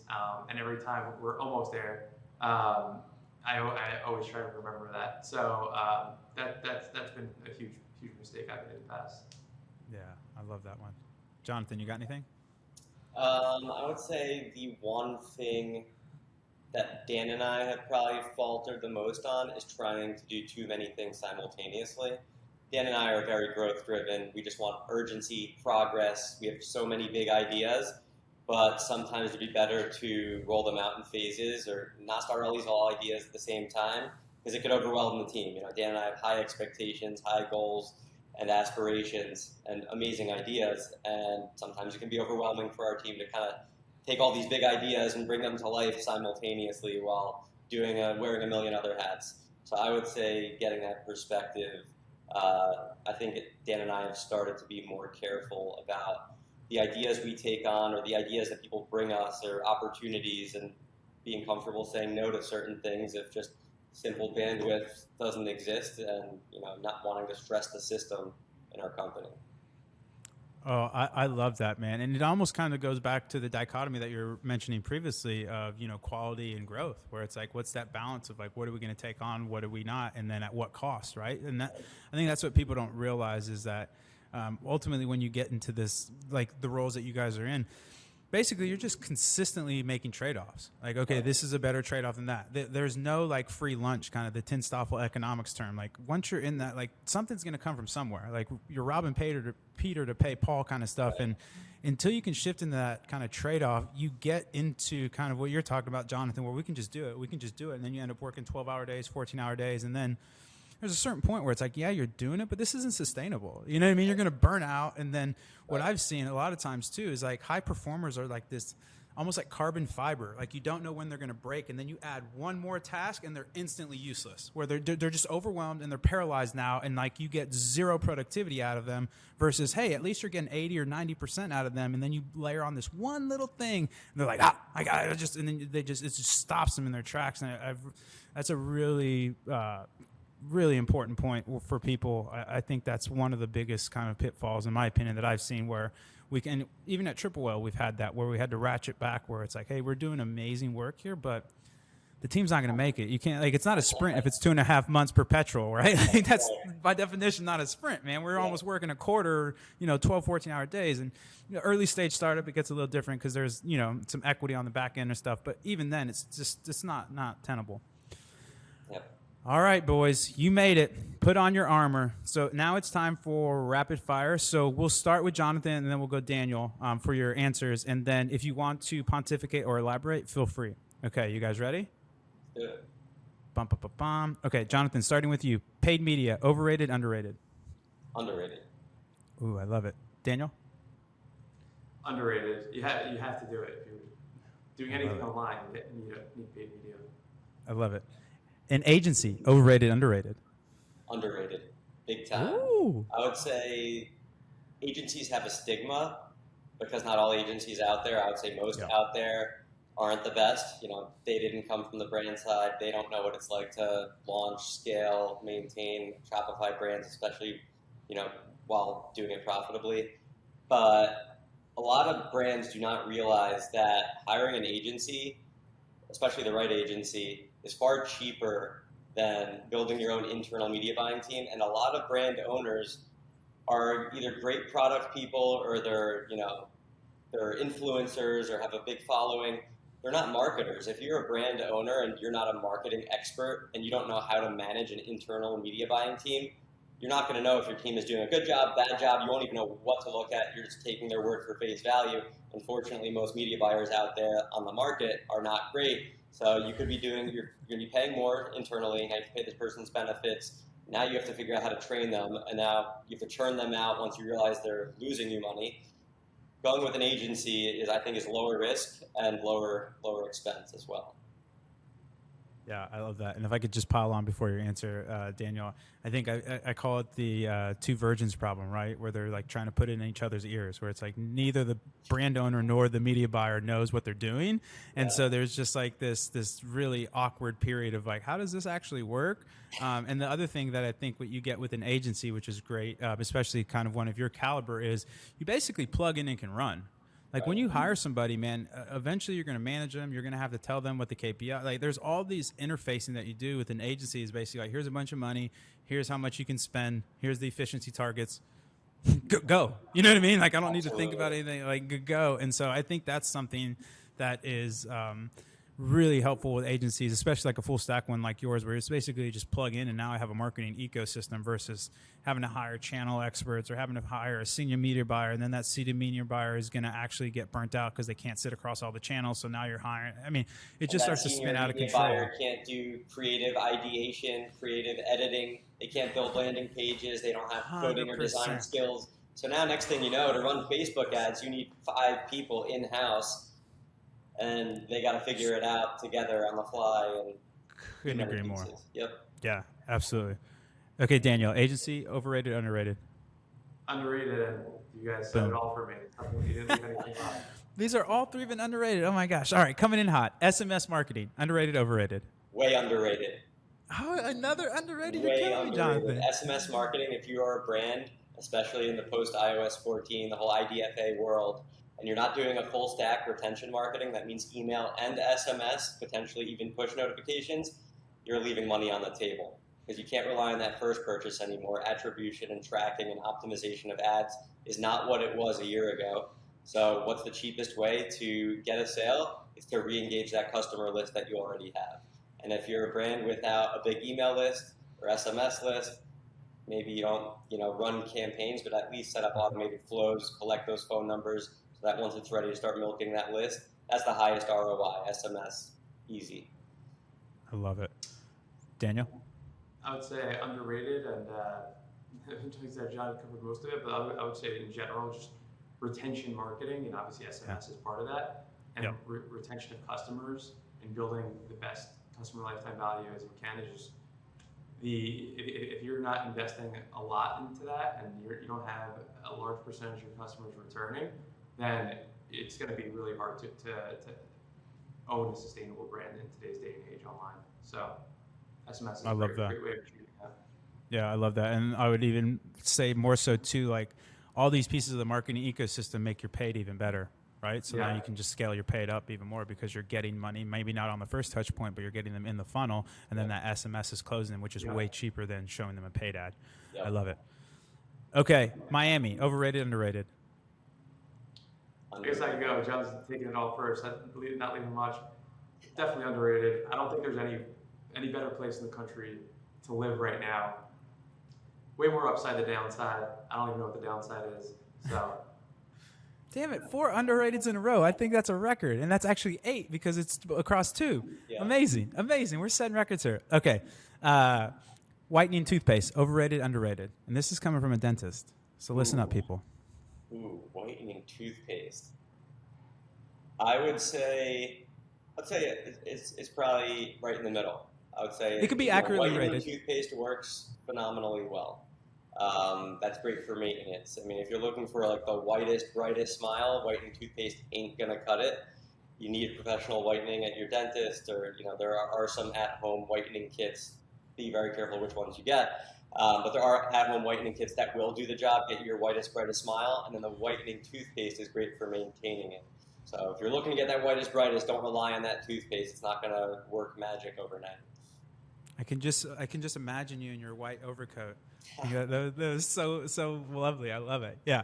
and every time we're almost there. I always try to remember that. So that's been a huge mistake I've made in the past. Yeah, I love that one. Jonathan, you got anything? I would say the one thing that Dan and I have probably faltered the most on is trying to do too many things simultaneously. Dan and I are very growth driven. We just want urgency, progress. We have so many big ideas, but sometimes it'd be better to roll them out in phases or not start all these ideas at the same time, because it could overwhelm the team. Dan and I have high expectations, high goals and aspirations and amazing ideas, and sometimes it can be overwhelming for our team to kind of take all these big ideas and bring them to life simultaneously while wearing a million other hats. So I would say getting that perspective, I think Dan and I have started to be more careful about the ideas we take on or the ideas that people bring us or opportunities, and being comfortable saying no to certain things if just simple bandwidth doesn't exist, and not wanting to stress the system in our company. Oh, I love that, man. And it almost kind of goes back to the dichotomy that you're mentioning previously of, quality and growth, where it's like, what's that balance of like, what are we going to take on? What are we not? And then at what cost, right? And I think that's what people don't realize is that ultimately when you get into this, like the roles that you guys are in, basically you're just consistently making trade-offs. Like, okay, this is a better trade-off than that. There's no like free lunch, kind of the Tin Stoffel economics term. Like once you're in that, like something's going to come from somewhere. Like you're robbing Peter to pay Paul kind of stuff. And until you can shift into that kind of trade-off, you get into kind of what you're talking about, Jonathan, where we can just do it. And then you end up working 12-hour days, 14-hour days. And then there's a certain point where it's like, yeah, you're doing it, but this isn't sustainable. You know what I mean? You're going to burn out. And then what I've seen a lot of times too is like high performers are like this, almost like carbon fiber. Like you don't know when they're going to break. And then you add one more task and they're instantly useless, where they're just overwhelmed and they're paralyzed now. And like you get zero productivity out of them versus, hey, at least you're getting 80 or 90% out of them. And then you layer on this one little thing and they're like, I got it. And then it just stops them in their tracks. And that's a really important point for people. I think that's one of the biggest kind of pitfalls, in my opinion, that I've seen, where we can, even at Triple Well, we've had that, where we had to ratchet back, where it's like, hey, we're doing amazing work here, but the team's not going to make it. You can't, like, it's not a sprint if it's 2.5 months perpetual, right? Like that's by definition not a sprint, man. We're almost working a quarter, 12, 14-hour days. And early stage startup, it gets a little different because there's, some equity on the back end and stuff. But even then, it's not tenable. Yep. All right, boys, you made it. Put on your armor. So now it's time for rapid fire. So we'll start with Jonathan, and then we'll go Daniel for your answers. And then if you want to pontificate or elaborate, feel free. Okay, you guys ready? Yeah. Bum, bum, bum, bum. Okay, Jonathan, starting with you. Paid media, overrated, underrated? Underrated. Ooh, I love it. Daniel? Underrated. You have to do it. If you're doing anything online, you need paid media. I love it. An agency, overrated, underrated? Underrated. Big time. Ooh. I would say agencies have a stigma because not all agencies out there, I would say most out there, aren't the best. They didn't come from the brand side. They don't know what it's like to launch, scale, maintain Shopify brands, especially, while doing it profitably. But a lot of brands do not realize that hiring an agency especially the right agency, is far cheaper than building your own internal media buying team. And a lot of brand owners are either great product people or they're influencers or have a big following. They're not marketers. If you're a brand owner and you're not a marketing expert and you don't know how to manage an internal media buying team, you're not going to know if your team is doing a good job, bad job. You won't even know what to look at. You're just taking their word for face value. Unfortunately, most media buyers out there on the market are not great. So you could be you're going to be paying more internally. Now you have to pay this person's benefits. Now you have to figure out how to train them. And now you have to churn them out once you realize they're losing you money. Going with an agency I think is lower risk and lower expense as well. Yeah, I love that. And if I could just pile on before your answer, Daniel, I think I call it the two virgins problem, right? Where they're like trying to put it in each other's ears, where it's like neither the brand owner nor the media buyer knows what they're doing. And so there's just like this really awkward period of like, how does this actually work? And the other thing that I think what you get with an agency, which is great, especially kind of one of your caliber, is you basically plug in and can run. Like when you hire somebody, man, eventually you're going to manage them. You're going to have to tell them what the KPI, like there's all these interfacing that you do with an agency is basically like, here's a bunch of money. Here's how much you can spend. Here's the efficiency targets. Go. You know what I mean? Like I don't need to think about anything, like go. And so I think that's something that is really helpful with agencies, especially like a full stack one like yours, where it's basically just plug in and now I have a marketing ecosystem versus having to hire channel experts or having to hire a senior media buyer. And then that senior media buyer is going to actually get burnt out because they can't sit across all the channels. So now you're hiring. I mean, it just starts to spin out of control. Buyer can't do creative ideation, creative editing. They can't build landing pages. They don't have coding or design skills. So now next thing you know, to run Facebook ads, you need 5 people in-house. And they got to figure it out together on the fly. And couldn't agree more. Yep. Yeah, absolutely. Okay, Daniel, agency, overrated, underrated? Underrated, and you guys said it all for me. You didn't leave anything off. These are all 3 been underrated. Oh my gosh. All right, coming in hot. SMS marketing, underrated, overrated? Way underrated. Oh, another underrated. Way You're killing me, Jonathan. SMS marketing, if you are a brand, especially in the post-iOS 14, the whole IDFA world, and you're not doing a full stack retention marketing, that means email and SMS, potentially even push notifications, you're leaving money on the table because you can't rely on that first purchase anymore. Attribution and tracking and optimization of ads is not what it was a year ago. So what's the cheapest way to get a sale? Is to re-engage that customer list that you already have. And if you're a brand without a big email list or SMS list, maybe you don't run campaigns, but at least set up automated flows, collect those phone numbers, so that once it's ready to start milking that list, that's the highest ROI, SMS, easy. I love it. Daniel? I would say underrated, and like said, John covered most of it, but I would say in general, just retention marketing, and obviously SMS is part of that, and retention of customers and building the best customer lifetime value as you can is just if you're not investing a lot into that and you don't have a large percentage of customers returning, then it's going to be really hard to own a sustainable brand in today's day and age online. So SMS is a great way of achieving that. Yeah, I love that. And I would even say more so too, like all these pieces of the marketing ecosystem make your paid even better, right? So now you can just scale your paid up even more because you're getting money, maybe not on the first touch point, but you're getting them in the funnel. And then that SMS is closing them, which is way cheaper than showing them a paid ad. I love it. Okay, Miami, overrated, underrated? I guess I can go. John's taking it all first. Not leaving much. Definitely underrated. I don't think there's any better place in the country to live right now. Way more upside than downside. I don't even know what the downside is. So. Damn it, 4 underrateds in a row. I think that's a record. And that's actually 8 because it's across 2. Yeah. Amazing. We're setting records here. Okay. Whitening toothpaste, overrated, underrated. And this is coming from a dentist. So listen up, people. Ooh, whitening toothpaste. I would say it's probably right in the middle. I would say it could be accurately whitening rated. Toothpaste works phenomenally well. That's great for maintenance. I mean, if you're looking for like the whitest, brightest smile, whitening toothpaste ain't gonna cut it. You need professional whitening at your dentist, or there are some at-home whitening kits. Be very careful which ones you get. But there are at-home whitening kits that will do the job, get your whitest, brightest smile, and then the whitening toothpaste is great for maintaining it. So if you're looking to get that whitest, brightest, don't rely on that toothpaste. It's not going to work magic overnight. I can just imagine you in your white overcoat. That was so lovely. I love it. Yeah.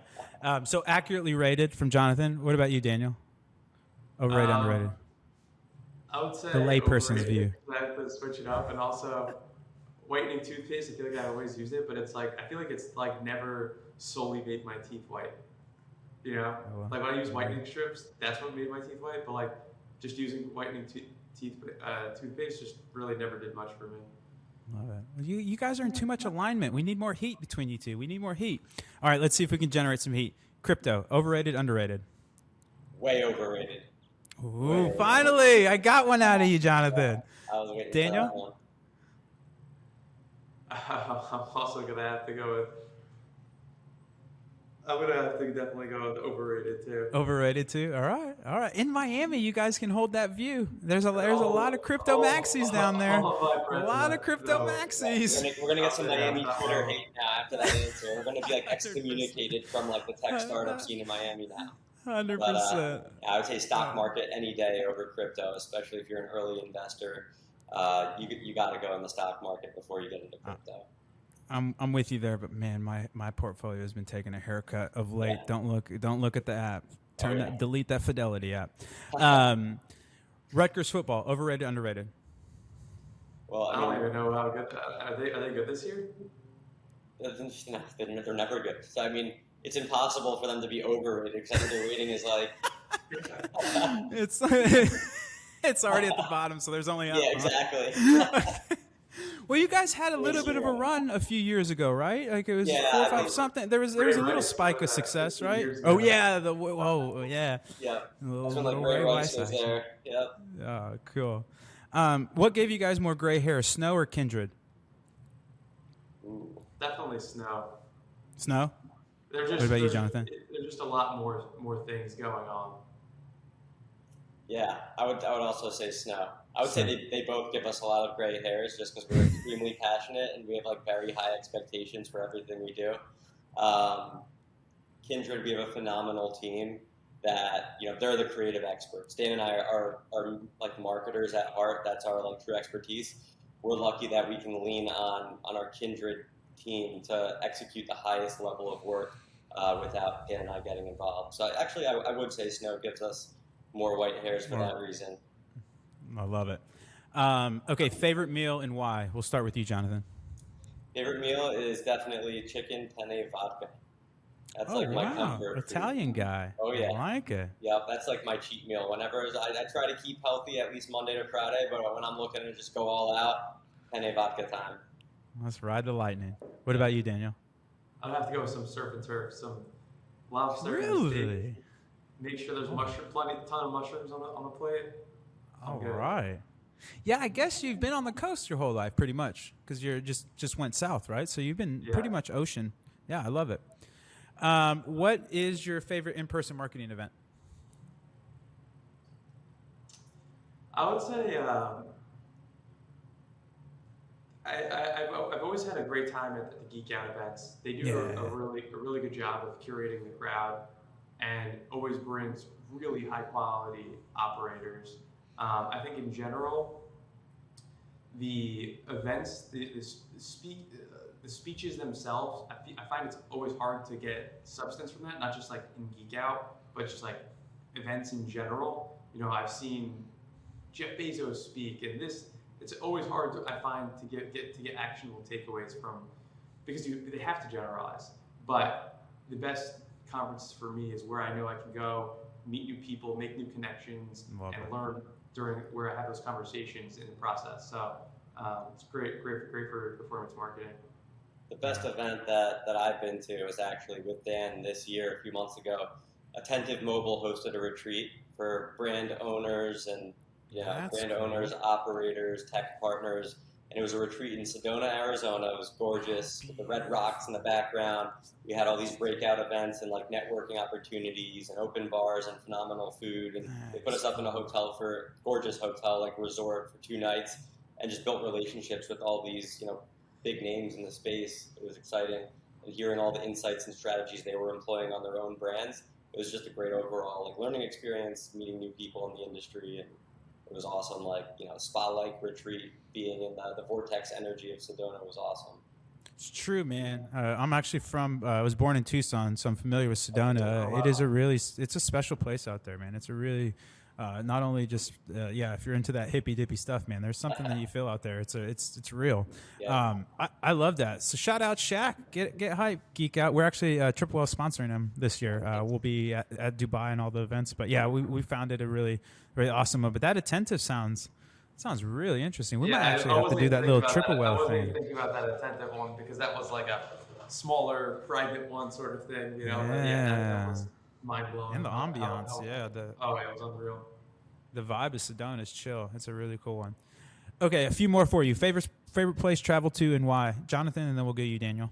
So accurately rated from Jonathan. What about you, Daniel? Overrated, underrated? I would say The layperson's view. I have to switch it up, and also whitening toothpaste. I feel like I always use it, but it's like I feel like it's like never solely made my teeth white. You know, like when I use whitening strips, that's what made my teeth white. But like just using whitening toothpaste just really never did much for me. Love it. You guys are in too much alignment. We need more heat between you two. We need more heat. All right, let's see if we can generate some heat. Crypto, overrated, underrated? Way overrated. Ooh, finally, I got one out of you, Jonathan. I was waiting Daniel? for that one. I'm also gonna have to go with. I'm gonna have to definitely go with overrated too. Overrated too. All right. In Miami, you guys can hold that view. There's a lot of crypto maxis down there. A lot of crypto maxis. We're gonna get some Miami Twitter hate now after that answer. We're gonna be like excommunicated from like the tech startup scene in Miami now. 100%. But I would say stock market any day over crypto, especially if you're an early investor. You got to go in the stock market before you get into crypto. I'm with you there, but man, my portfolio has been taking a haircut of late. Yeah. Don't look at the app. Delete that Fidelity app. Rutgers football, overrated, underrated? Well, I don't even know how good are they good this year? They're never good. So I mean, it's impossible for them to be overrated because their rating is like. It's already at the bottom, so there's only up. Yeah, exactly. Well, you guys had a little bit of a run a few years ago, right? Like it was 4 or 5 something. There was a little spike of success, right? Oh yeah, yeah. Yeah. That's when like Ray Rice was there. Yep. Oh, cool. What gave you guys more gray hair, Snow or Kindred? Ooh, definitely Snow. Snow? What about you, Jonathan? There's just a lot more things going on. Yeah, I would also say Snow. I would say they both give us a lot of gray hairs just because we're extremely passionate and we have like very high expectations for everything we do. Kindred, we have a phenomenal team that, they're the creative experts. Dan and I are like marketers at heart. That's our like true expertise. We're lucky that we can lean on our Kindred team to execute the highest level of work without Dan and I getting involved. So actually, I would say Snow gives us more white hairs for that reason. I love it. Okay, favorite meal and why? We'll start with you, Jonathan. Favorite meal is definitely chicken penne vodka. That's my comfort Italian food. Guy. Oh yeah, I like it. Yeah, that's like my cheat meal. Whenever I try to keep healthy at least Monday to Friday, but when I'm looking to just go all out, penne vodka time. Let's ride the lightning. What about you, Daniel? I'd have to go with some surf and turf, some lobster. Really? Make sure there's ton of mushrooms on the plate. All right. Yeah, I guess you've been on the coast your whole life, pretty much, because you're just went south, right? So you've been pretty much ocean. Yeah, I love it. What is your favorite in-person marketing event? I would say I've always had a great time at the Geek Out events. They do a really good job of curating the crowd and always brings really high quality operators. I think in general, the events, the speeches themselves, I find it's always hard to get substance from that, not just like in Geek Out, but just like events in general. I've seen Jeff Bezos speak, and it's always hard I find to get actionable takeaways from, because they have to generalize. But the best conferences for me is where I know I can go, meet new people, make new connections, and learn during where I have those conversations in the process. So it's great for performance marketing. The best event that I've been to was actually with Dan this year, a few months ago. Attentive Mobile hosted a retreat for brand owners and operators, tech partners, and it was a retreat in Sedona, Arizona. It was gorgeous with the red rocks in the background. We had all these breakout events and like networking opportunities and open bars and phenomenal food. And they put us up in a gorgeous hotel, like resort for 2 nights, and just built relationships with all these, big names in the space. It was exciting. And hearing all the insights and strategies they were employing on their own brands, it was just a great overall like learning experience, meeting new people in the industry, and it was awesome. Like, you know, spa-like retreat, being in the vortex energy of Sedona was awesome. It's true, man. I'm actually I was born in Tucson, so I'm familiar with Sedona. Oh, wow. It is it's a special place out there, man. It's a really, not only just, if you're into that hippy dippy stuff, man, there's something that you feel out there. It's real. Yeah. I love that. So shout out Shaq, get hype, geek out. We're actually, Triple L sponsoring him this year. We'll be at Dubai and all the events, but yeah, we found it a really, really awesome one. But that attentive sounds really interesting. We might actually have to do that little triple well thing. I thing. wasn't thinking about that attentive one because that was like a smaller, private one sort of thing, you know. Yeah. But yeah, that was mind blowing. And the ambiance, yeah. It was unreal. The vibe of Sedona is chill. It's a really cool one. Okay, a few more for you. Favorite place travel to and why? Jonathan, and then we'll go you, Daniel.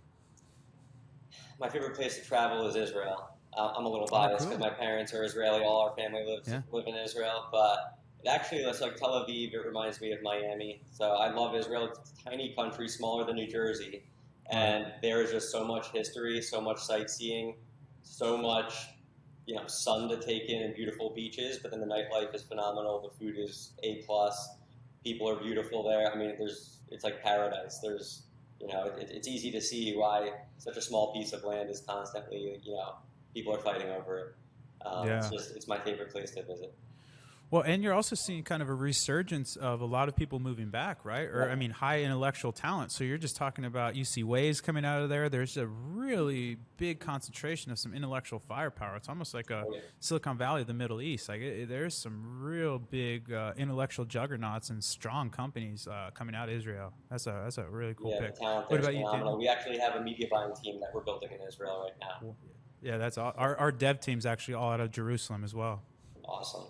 My favorite place to travel is Israel. I'm a little biased because my parents are Israeli. All our family live in Israel, but it actually, it's like Tel Aviv. It reminds me of Miami. So I love Israel. It's a tiny country, smaller than New Jersey. And there is just so much history, so much sightseeing, so much, you know, sun to take in and beautiful beaches. But then the nightlife is phenomenal. The food is A+. People are beautiful there. I mean, it's like paradise. There's, you know, it's easy to see why such a small piece of land is constantly, you know, people are fighting over it. It's my favorite place to visit. Well, and you're also seeing kind of a resurgence of a lot of people moving back, right? Or, I mean, high intellectual talent. So you're just talking about, you see waves coming out of there. There's a really big concentration of some intellectual firepower. It's almost like a Silicon Valley of the Middle East. Like there's some real big intellectual juggernauts and strong companies coming out of Israel. That's a really cool pick. The talent What there about is you, phenomenal. Daniel? We actually have a media buying team that we're building in Israel right now. Yeah, that's our dev team's actually all out of Jerusalem as well. Awesome.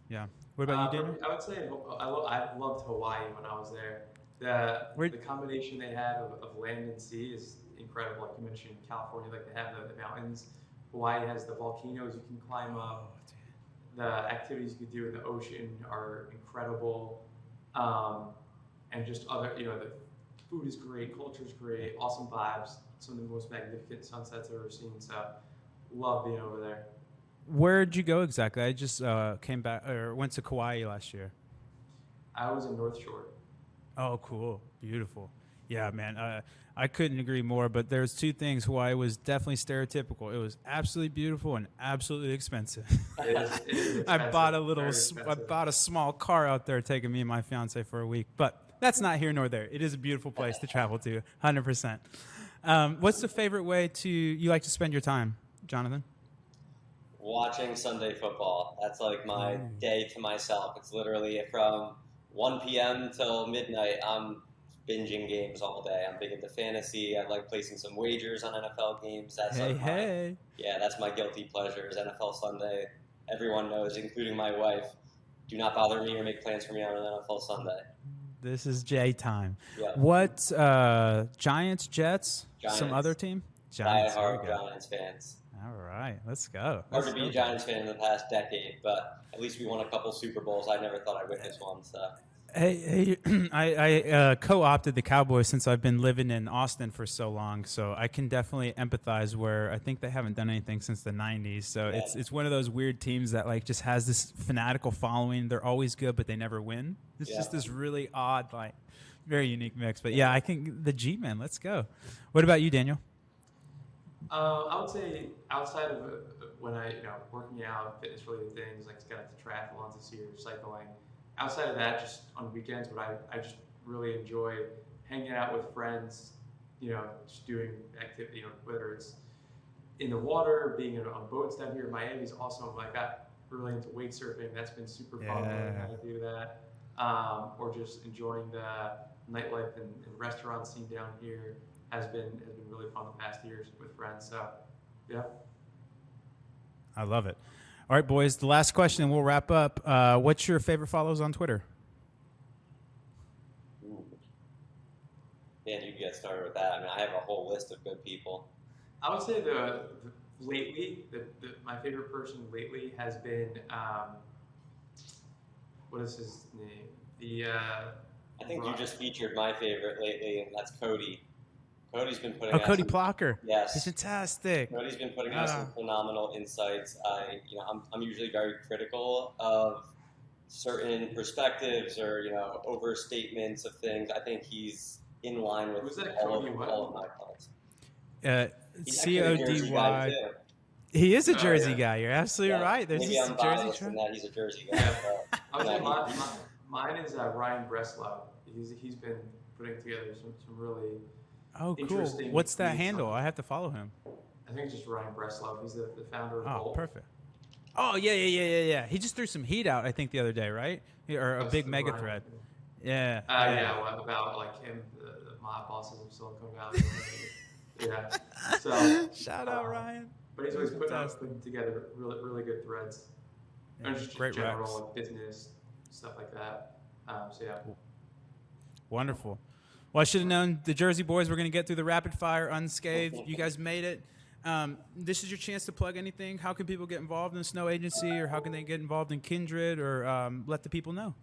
Yeah. What about you, Daniel? I would say I loved Hawaii when I was there. The combination they have of land and sea is incredible. Like you mentioned, California, like they have the mountains. Hawaii has the volcanoes you can climb up. The activities you could do in the ocean are incredible. And just other, you know, the food is great, culture is great, awesome vibes. Some of the most magnificent sunsets I've ever seen. So love being over there. Where'd you go exactly? I just came back or went to Kauai last year. I was in North Shore. Oh, cool. Beautiful. Yeah, man. I couldn't agree more, but there's two things. Hawaii was definitely stereotypical. It was absolutely beautiful and absolutely expensive. It is expensive. I bought a small car out there taking me and my fiance for a week, but that's not here nor there. It is a beautiful place to travel to, 100%. What's the favorite way you like to spend your time, Jonathan? Watching Sunday football. That's like my day to myself. It's literally from 1 p.m. till midnight. I'm binging games all day. I'm big into fantasy. I like placing some wagers on NFL games. That's that's my guilty pleasures. NFL Sunday. Everyone knows, including my wife. Do not bother me or make plans for me on an NFL Sunday. This is J time. Yeah. What Giants, Jets, some other team? Giants. Die-hard Giants fans. All right, let's go. Hard to be a Giants fan in the past decade, but at least we won a couple Super Bowls. I never thought I'd witness one. So. Hey, I co-opted the Cowboys since I've been living in Austin for so long, so I can definitely empathize where I think they haven't done anything since the 90s. So it's one of those weird teams that like just has this fanatical following. They're always good, but they never win. It's just this really odd, like very unique mix. But yeah, I think the G-Men. Let's go. What about you, Daniel? I would say outside of when working out, fitness related things like got into triathlons this year, cycling. Outside of that, just on weekends, I just really enjoy hanging out with friends, just doing activity, whether it's in the water, being on boats down here in Miami is awesome. I got really into wake surfing. That's been super fun learning how to do that. Or just enjoying the nightlife and restaurant scene down here has been really fun the past years with friends. So, yeah. I love it. All right, boys, the last question and we'll wrap up. What's your favorite follows on Twitter? Ooh. Man, you can get started with that. I mean, I have a whole list of good people. I would say my favorite person lately has been, what is his name? I think you just featured my favorite lately, and that's Cody. Cody's been putting Oh, out Cody some, Plocker. yes. He's fantastic. Cody's been putting out some phenomenal insights. I'm usually very critical of certain perspectives or overstatements of things. I think he's in line with Who's that, all Cody of my clients. He's C actually O a Jersey D guy Y. too. He is a Oh, Jersey yeah. guy. You're absolutely right. There's Maybe this I'm Jersey biased in trend. that he's a Jersey guy. Yeah. But, I would say no, mine is Ryan Breslau. He's been putting together some really Oh, cool. interesting What's that tweets handle? on- I have to follow him. I think it's just Ryan Breslau. He's the founder of Oh, Bolt. perfect. Oh, yeah. He just threw some heat out, I think, the other day, right? Or a That's big the mega Ryan. thread. Yeah. Yeah, about like him, the mob bosses of Silicon Valley. Yeah. So Shout out, Ryan. But he's always Fantastic. putting together really good threads. Yeah, And just great general reps. like, business stuff like that. So yeah. Wonderful. Well, I should have known the Jersey boys were going to get through the rapid fire unscathed. You guys made it. This is your chance to plug anything. How can people get involved in the Snow Agency, or how can they get involved in Kindred, or let the people know?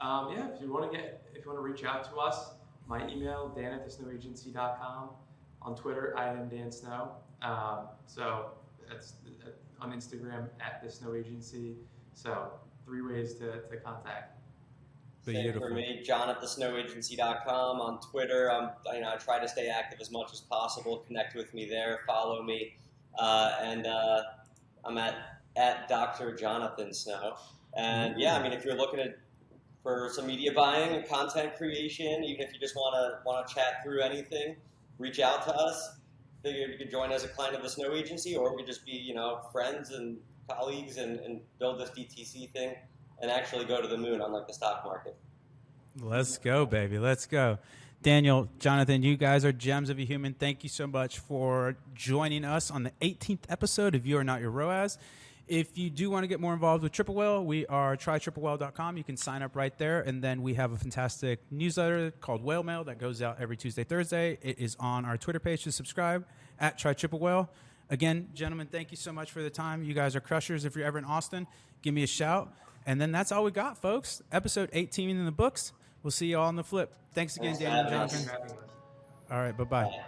Yeah, if you want to reach out to us, my email, dan@thesnowagency.com. On Twitter, I am Dan Snow. So that's on Instagram @thesnowagency. So 3 ways to contact. Same for me, john@thesnowagency.com. On Twitter, I try to stay active as much as possible. Connect with me there, follow me, and I'm at Dr. Jonathan Snow. And yeah, I mean, if you're looking for some media buying and content creation, even if you just want to chat through anything, reach out to us. Figure you could join as a client of the Snow Agency, or we could just be friends and colleagues and build this DTC thing and actually go to the moon, unlike the stock market. Let's go, baby. Let's go. Daniel, Jonathan, you guys are gems of a human. Thank you so much for joining us on the 18th episode of You're Not Your ROAS. If you do want to get more involved with Triple Whale, we are trytriplewhale.com. You can sign up right there. And then we have a fantastic newsletter called Whale Mail that goes out every Tuesday, Thursday. It is on our Twitter page to subscribe at trytriplewhale. Again, gentlemen, thank you so much for the time. You guys are crushers. If you're ever in Austin, give me a shout. And then that's all we got, folks. Episode 18 in the books. We'll see you all on the flip. Thanks again, Daniel and Jonathan. Thanks for having us. All right, bye-bye. Bye.